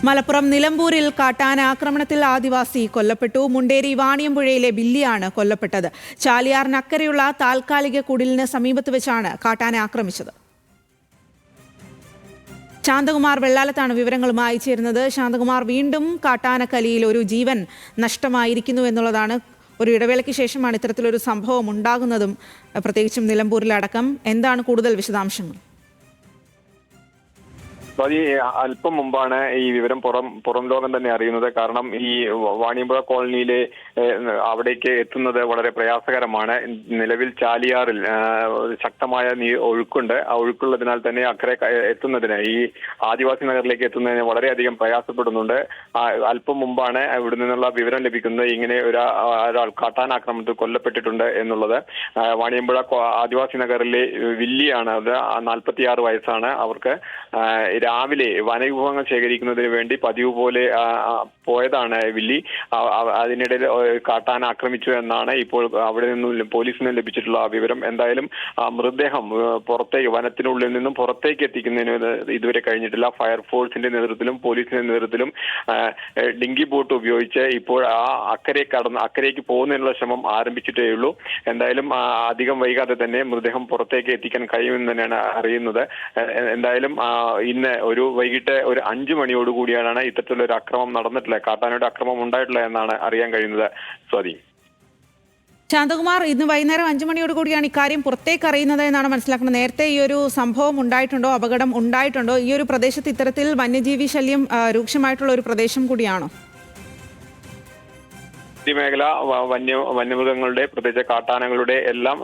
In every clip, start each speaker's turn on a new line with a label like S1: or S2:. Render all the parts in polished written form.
S1: മലപ്പുറം നിലമ്പൂരിൽ കാട്ടാന ആക്രമണത്തിൽ ആദിവാസി കൊല്ലപ്പെട്ടു. മുണ്ടേരി വാണിയമ്പുഴയിലെ ബില്ലിയാണ് കൊല്ലപ്പെട്ടത്. ചാലിയാറിനക്കരെയുള്ള താൽക്കാലിക കുടിലിന് സമീപത്ത് വെച്ചാണ് കാട്ടാന ആക്രമിച്ചത്. ശാന്തകുമാർ വെള്ളാലത്താണ് വിവരങ്ങളുമായി ചേരുന്നത്. ശാന്തകുമാർ, വീണ്ടും കാട്ടാനക്കലിയിൽ ഒരു ജീവൻ നഷ്ടമായിരിക്കുന്നു എന്നുള്ളതാണ്. ഒരു ഇടവേളയ്ക്ക് ശേഷമാണ് ഇത്തരത്തിലൊരു സംഭവം ഉണ്ടാകുന്നതും, പ്രത്യേകിച്ചും നിലമ്പൂരിലടക്കം. എന്താണ് കൂടുതൽ വിശദാംശങ്ങൾ?
S2: അല്പം മുമ്പാണ് ഈ വിവരം പുറം ലോകം തന്നെ അറിയുന്നത്. കാരണം ഈ വാണിയമ്പുഴ കോളനിയിലെ അവിടേക്ക് എത്തുന്നത് വളരെ പ്രയാസകരമാണ്. നിലവിൽ ചാലിയാറിൽ ശക്തമായ ഒഴുക്കുണ്ട്. ആ ഒഴുക്കുള്ളതിനാൽ തന്നെ അക്കരെ എത്തുന്നതിന്, ഈ ആദിവാസി നഗറിലേക്ക് എത്തുന്നതിന് വളരെയധികം പ്രയാസപ്പെടുന്നുണ്ട്. അല്പം മുമ്പാണ് ഇവിടെ നിന്നുള്ള വിവരം ലഭിക്കുന്നത് ഇങ്ങനെ ഒരാൾ കാട്ടാനാക്രമണത്തിൽ കൊല്ലപ്പെട്ടിട്ടുണ്ട് എന്നുള്ളത്. വാണിയമ്പുഴ ആദിവാസി നഗറിലെ വില്ലിയാണ്. അത് 46 വയസ്സാണ്. അവർക്ക് രാവിലെ വനവിഭവങ്ങൾ ശേഖരിക്കുന്നതിന് വേണ്ടി പതിവ് പോലെ പോയതാണ് വില്ലി. അതിനിടയിൽ കാട്ടാന ആക്രമിച്ചു എന്നാണ് ഇപ്പോൾ അവിടെ നിന്നും പോലീസിന് ലഭിച്ചിട്ടുള്ള വിവരം. എന്തായാലും മൃതദേഹം വനത്തിനുള്ളിൽ നിന്നും പുറത്തേക്ക് എത്തിക്കുന്നതിന് ഇതുവരെ കഴിഞ്ഞിട്ടില്ല. ഫയർഫോഴ്സിന്റെ നേതൃത്വത്തിലും പോലീസിന്റെ നേതൃത്വത്തിലും ഡിങ്കി ബോട്ട് ഉപയോഗിച്ച് ഇപ്പോൾ അക്കരയ്ക്ക് പോകുന്നതിനുള്ള ശ്രമം ആരംഭിച്ചിട്ടേ ഉള്ളൂ. എന്തായാലും അധികം വൈകാതെ തന്നെ മൃതദേഹം പുറത്തേക്ക് എത്തിക്കാൻ കഴിയുമെന്ന് തന്നെയാണ് അറിയുന്നത്. എന്തായാലും ഇന്ന് വൈകിട്ട് 5 മണിയോടുകൂടിയാണ് ഇത്തരത്തിലുള്ള ഒരു അക്രമം നടന്നിട്ടുള്ളത്, കാട്ടാനയുടെ അക്രമം ഉണ്ടായിട്ടുള്ളത് എന്നാണ് അറിയാൻ കഴിയുന്നത്. സ്വാതി.
S1: ശാന്തകുമാർ, ഇന്ന് വൈകുന്നേരം 5 മണിയോട് കൂടിയാണ് ഇക്കാര്യം പുറത്തേക്ക് അറിയുന്നത് എന്നാണ് മനസ്സിലാക്കുന്നത്. നേരത്തെ ഈ ഒരു സംഭവം ഉണ്ടായിട്ടുണ്ടോ, അപകടം ഉണ്ടായിട്ടുണ്ടോ? ഈ ഒരു പ്രദേശത്ത് ഇത്തരത്തിൽ വന്യജീവി ശല്യം രൂക്ഷമായിട്ടുള്ള ഒരു പ്രദേശം കൂടിയാണോ?
S2: മേഖല വന്യമൃഗങ്ങളുടെ, പ്രത്യേകിച്ച് കാട്ടാനകളുടെ എല്ലാം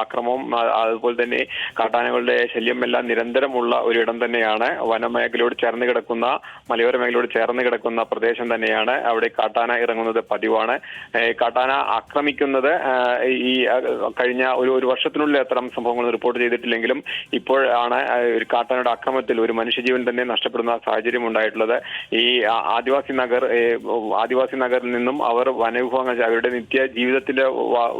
S2: ആക്രമവും അതുപോലെ തന്നെ കാട്ടാനകളുടെ ശല്യം എല്ലാം നിരന്തരമുള്ള ഒരിടം തന്നെയാണ്. വനമേഖലയോട് ചേർന്ന് കിടക്കുന്ന, മലയോര മേഖലയോട് ചേർന്ന് കിടക്കുന്ന പ്രദേശം തന്നെയാണ്. അവിടെ കാട്ടാന ഇറങ്ങുന്നത് പതിവാണ്. കാട്ടാന ആക്രമിക്കുന്നത് ഈ കഴിഞ്ഞ ഒരു വർഷത്തിനുള്ളിൽ അത്തരം സംഭവങ്ങൾ റിപ്പോർട്ട് ചെയ്തിട്ടില്ലെങ്കിലും ഇപ്പോഴാണ് ഒരു കാട്ടാനയുടെ ആക്രമണത്തിൽ ഒരു മനുഷ്യജീവൻ തന്നെ നഷ്ടപ്പെടുന്ന സാഹചര്യം ഉണ്ടായിട്ടുള്ളത്. ഈ ആദിവാസി നഗറിൽ നിന്നും അവർ വനവിഭവങ്ങൾ, അവരുടെ നിത്യ ജീവിതത്തിന്റെ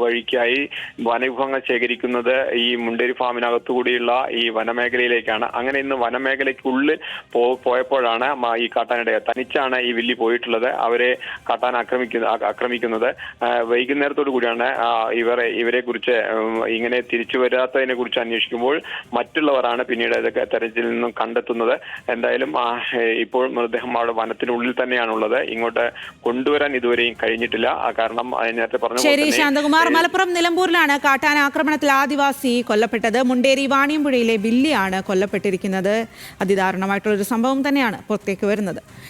S2: വഴിക്കായി വനവിഭവങ്ങൾ ശേഖരിക്കുന്നത് ഈ മുണ്ടേരി ഫാമിനകത്തുകൂടിയുള്ള ഈ വനമേഖലയിലേക്കാണ്. അങ്ങനെ ഇന്ന് വനമേഖലയ്ക്കുള്ളിൽ പോയപ്പോഴാണ് ഈ കാട്ടാനയുടെ തനിച്ചാണ് ഈ വില്ലി പോയിട്ടുള്ളത്. അവരെ കാട്ടാൻ ആക്രമിക്കുന്നത് വൈകുന്നേരത്തോടു കൂടിയാണ്. ഇവരെ കുറിച്ച് ഇങ്ങനെ തിരിച്ചു വരാത്തതിനെ കുറിച്ച് അന്വേഷിക്കുമ്പോൾ മറ്റുള്ളവരാണ് പിന്നീട് ഇതൊക്കെ തെരച്ചിലിൽ നിന്നും കണ്ടെത്തുന്നത്. എന്തായാലും ഇപ്പോൾ മൃതദേഹം അവിടെ വനത്തിനുള്ളിൽ തന്നെയാണുള്ളത്. ഇങ്ങോട്ട് കൊണ്ടുവരാൻ ഇതുവരെയും കഴിഞ്ഞിട്ടില്ല. കാരണം നേരത്തെ പറഞ്ഞു.
S1: ശരി ശാന്തകുമാർ, മലപ്പുറം നിലമ്പൂരിലാണ് കാട്ടാന ആക്രമണത്തിൽ ആദിവാസി കൊല്ലപ്പെട്ടത്. മുണ്ടേരി വാണിയമ്പുഴയിലെ ബില്ലിയാണ് കൊല്ലപ്പെട്ടിരിക്കുന്നത്. അതിദാരുണമായിട്ടുള്ളൊരു സംഭവം തന്നെയാണ് പുറത്തേക്ക് വരുന്നത്.